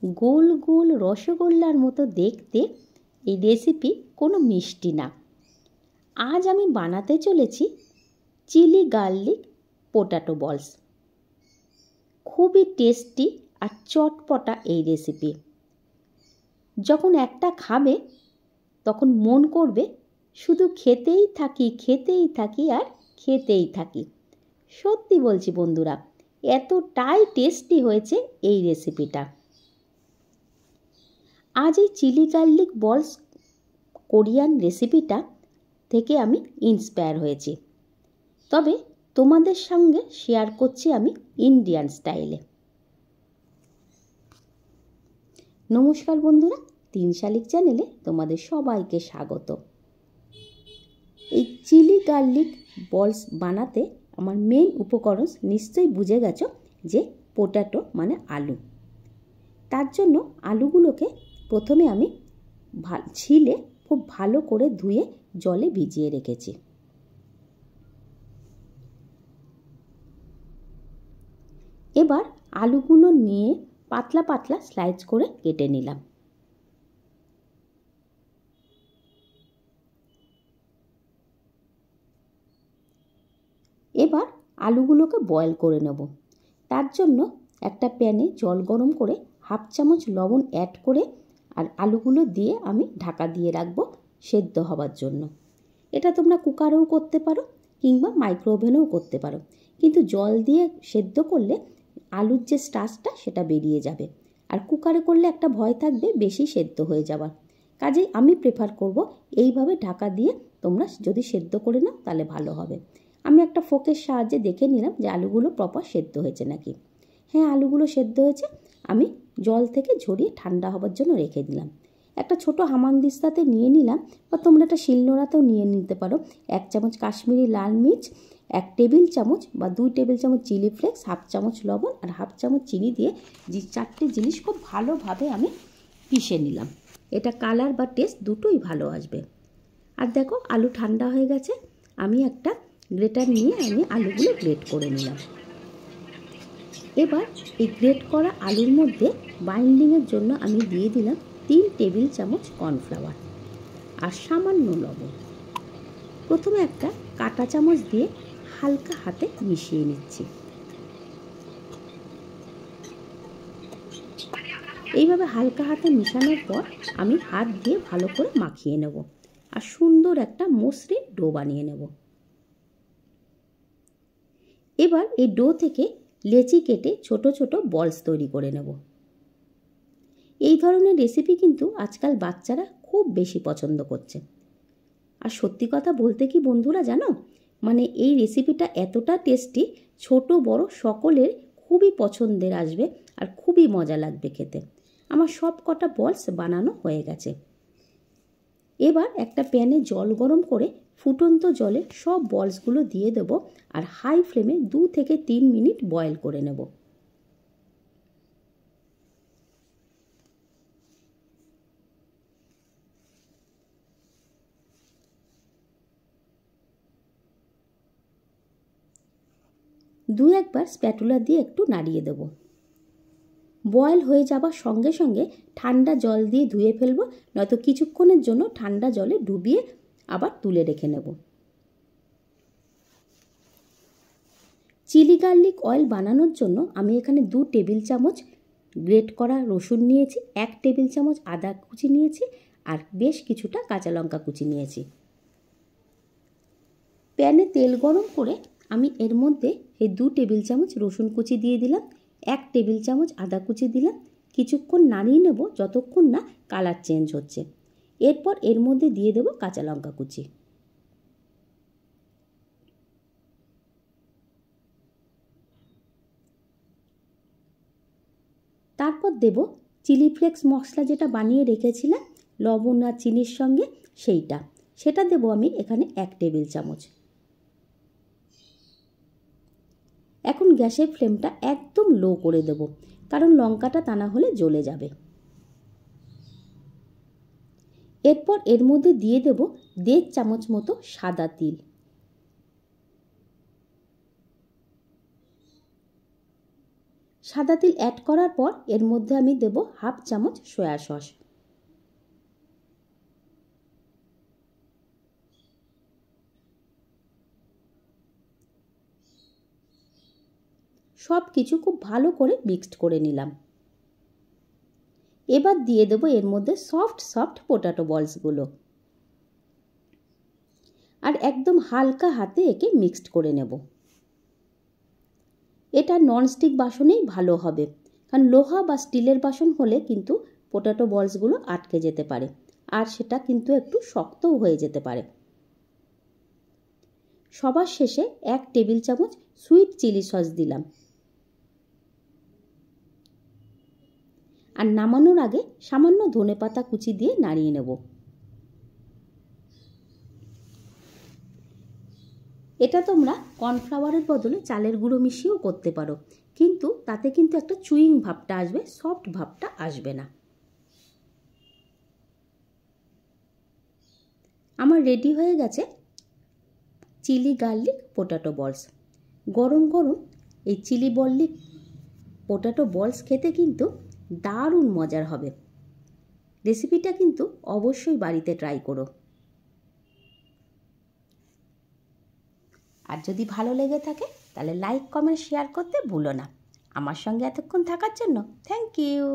গোল গোল রসগোল্লার মতো দেখতে এই রেসিপি কোনো মিষ্টি না। আজ আমি বানাতে চলেছি চিলি গার্লিক পোটাটো বলস। খুবই টেস্টি আর চটপটা এই রেসিপি। যখন একটা খাবে তখন মন করবে শুধু খেতেই থাকি আর খেতেই থাকি। সত্যি বলছি বন্ধুরা, এতটাই টেস্টি হয়েছে এই রেসিপিটা। আজ এই চিলি গার্লিক বলস কোরিয়ান রেসিপিটা থেকে আমি ইন্সপায়ার হয়েছি, তবে তোমাদের সঙ্গে শেয়ার করছি আমি ইন্ডিয়ান স্টাইলে। নমস্কার বন্ধুরা, 3 শালিক চ্যানেলে তোমাদের সবাইকে স্বাগত। এই চিলি গার্লিক বলস বানাতে আমার মেন উপকরণ নিশ্চয়ই বুঝে গেছো যে পোটাটো মানে আলু। তার জন্য আলুগুলোকে প্রথমে আমি ছিলে খুব ভালো করে ধুয়ে জলে ভিজিয়ে রেখেছি। এবার আলুগুলো নিয়ে পাতলা পাতলা স্লাইস করে কেটে নিলাম। এবার আলুগুলোকে বয়েল করে নেব। তার জন্য একটা প্যানে জল গরম করে 1/2 চামচ লবণ অ্যাড করে আর আলুগুলো দিয়ে আমি ঢাকা দিয়ে রাখবো সেদ্ধ হবার জন্য। এটা তোমরা কুকারেও করতে পারো কিংবা মাইক্রো ওভেনেও করতে পারো, কিন্তু জল দিয়ে সেদ্ধ করলে আলুর যে স্টার্চটা সেটা বেরিয়ে যাবে, আর কুকারে করলে একটা ভয় থাকবে বেশি সেদ্ধ হয়ে যাওয়ার। কাজেই আমি প্রেফার করব এইভাবে ঢাকা দিয়ে তোমরা যদি সেদ্ধ করে নাও তাহলে ভালো হবে। আমি একটা ফোকের সাহায্যে দেখে নিলাম যে আলুগুলো প্রপার সেদ্ধ হয়েছে নাকি। হ্যাঁ, আলুগুলো সেদ্ধ হয়েছে। আমি জল থেকে ঝরিয়ে ঠান্ডা হবার জন্য রেখে দিলাম। একটা ছোট হামানদিস্তাতে নিয়ে নিলাম, বা তোমরা একটা শিলনোড়াতেও নিয়ে নিতে পারো। 1 চামচ কাশ্মীরি লাল মির্চ, 1 টেবিল চামচ বা 2 টেবিল চামচ চিলি ফ্লেক্স, 1/2 চামচ লবণ আর 1/2 চামচ চিনি দিয়ে যে 4টে জিনিস খুব ভালোভাবে আমি পিষে নিলাম। এটা কালার বা টেস্ট দুটোই ভালো আসবে। আর দেখো আলু ঠান্ডা হয়ে গেছে। আমি একটা গ্রেটার নিয়ে আমি আলুগুলো গ্রেট করে নিলাম। এবার এই গ্রেট করা আলুর মধ্যে বাইন্ডিংয়ের জন্য আমি দিয়ে দিলাম 3 টেবিল চামচ কর্নফ্লাওয়ার আর সামান্য লবণ। প্রথমে একটা কাঁটা চামচ দিয়ে হালকা হাতে মিশিয়ে নিচ্ছি। এইভাবে হালকা হাতে মিশানোর পর আমি হাত দিয়ে ভালো করে মাখিয়ে নেব আর সুন্দর একটা মসৃণ ডো বানিয়ে নেব। এবার এই ডো থেকে লেচি কেটে ছোট ছোট বলস তৈরি করে নেব। এই ধরনের রেসিপি কিন্তু আজকাল বাচ্চারা খুব বেশি পছন্দ করছে। আর সত্যি কথা বলতে কি বন্ধুরা জানো, মানে এই রেসিপিটা এতটা টেস্টি, ছোট বড় সকলের খুবই পছন্দের আসবে আর খুবই মজা লাগবে খেতে। আমার সব কটা বলস বানানো হয়ে গেছে। এবার একটা প্যানে জল গরম করে ফুটন্ত জলে সব বলসগুলো দিয়ে দেব আর হাই ফ্লেমে 2 থেকে 3 মিনিট বয়েল করে নেব। একবার স্প্যাটুলা দিয়ে একটু নাড়িয়ে দেব। বয়েল হয়ে যাবার সঙ্গে সঙ্গে ঠান্ডা জল দিয়ে ধুয়ে ফেলবো, নয়তো কিছুক্ষণের জন্য ঠান্ডা জলে ডুবিয়ে আবার তুলে রেখে নেব। চিলি গার্লিক অয়েল বানানোর জন্য আমি এখানে 2 টেবিল চামচ গ্রেট করা রসুন নিয়েছি, 1 টেবিল চামচ আদা কুচি নিয়েছি আর বেশ কিছুটা কাঁচা লঙ্কা কুচি নিয়েছি। প্যানে তেল গরম করে আমি এর মধ্যে এই 2 টেবিল চামচ রসুন কুচি দিয়ে দিলাম, 1 টেবিল চামচ আদা কুচি দিলাম। কিছুক্ষণ নাড়িয়ে নেব যতক্ষণ না কালার চেঞ্জ হচ্ছে। এরপর এর মধ্যে দিয়ে দেব কাঁচা লঙ্কা কুচি। তারপর দেব চিলি ফ্লেক্স মশলা যেটা বানিয়ে রেখেছিলাম লবণ আর চিনির সঙ্গে, সেটা দেব আমি এখানে 1 টেবিল চামচ। এখন গ্যাসের ফ্লেমটা একদম লো করে দেব, কারণ লঙ্কাটা তা না হলে জ্বলে যাবে। এরপর এর মধ্যে দিয়ে দেব 1.5 চামচ মতো সাদা তিল। সাদা তিল অ্যাড করার পর এর মধ্যে আমি দেব হাফ চামচ সয়া সস। সব কিছু খুব ভালো করে মিক্সড করে নিলাম। এবার দিয়ে দেব এর মধ্যে সফট সফট পোটাটো বলসগুলো আর একদম হালকা হাতে একে মিক্সড করে নেব। এটা ননস্টিক বাসনেই ভালো হবে, কারণ লোহা বা স্টিলের বাসন হলে কিন্তু পোটাটো বলসগুলো আটকে যেতে পারে আর সেটা কিন্তু একটু শক্তও হয়ে যেতে পারে। সবার শেষে 1 টেবিল চামচ সুইট চিলি সস দিলাম আর নামানোর আগে সামান্য ধনেপাতা কুচি দিয়ে নাড়িয়ে নেব। এটা তোমরা কর্নফ্লাওয়ারের বদলে চালের গুঁড়ো মিশিয়েও করতে পারো, কিন্তু তাতে কিন্তু একটা চুইং ভাবটা আসবে, সফট ভাবটা আসবে না। আমার রেডি হয়ে গেছে চিলি গার্লিক পোটাটো বলস। গরম গরম এই চিলি গার্লিক পোটাটো বলস খেতে কিন্তু দারুণ মজার হবে। রেসিপিটা কিন্তু অবশ্যই বাড়িতে ট্রাই করো। আর যদি ভালো লেগে থাকে তাহলে লাইক কমেন্ট শেয়ার করতে ভুলো না। আমার সঙ্গে এতক্ষণ থাকার জন্য থ্যাংক ইউ।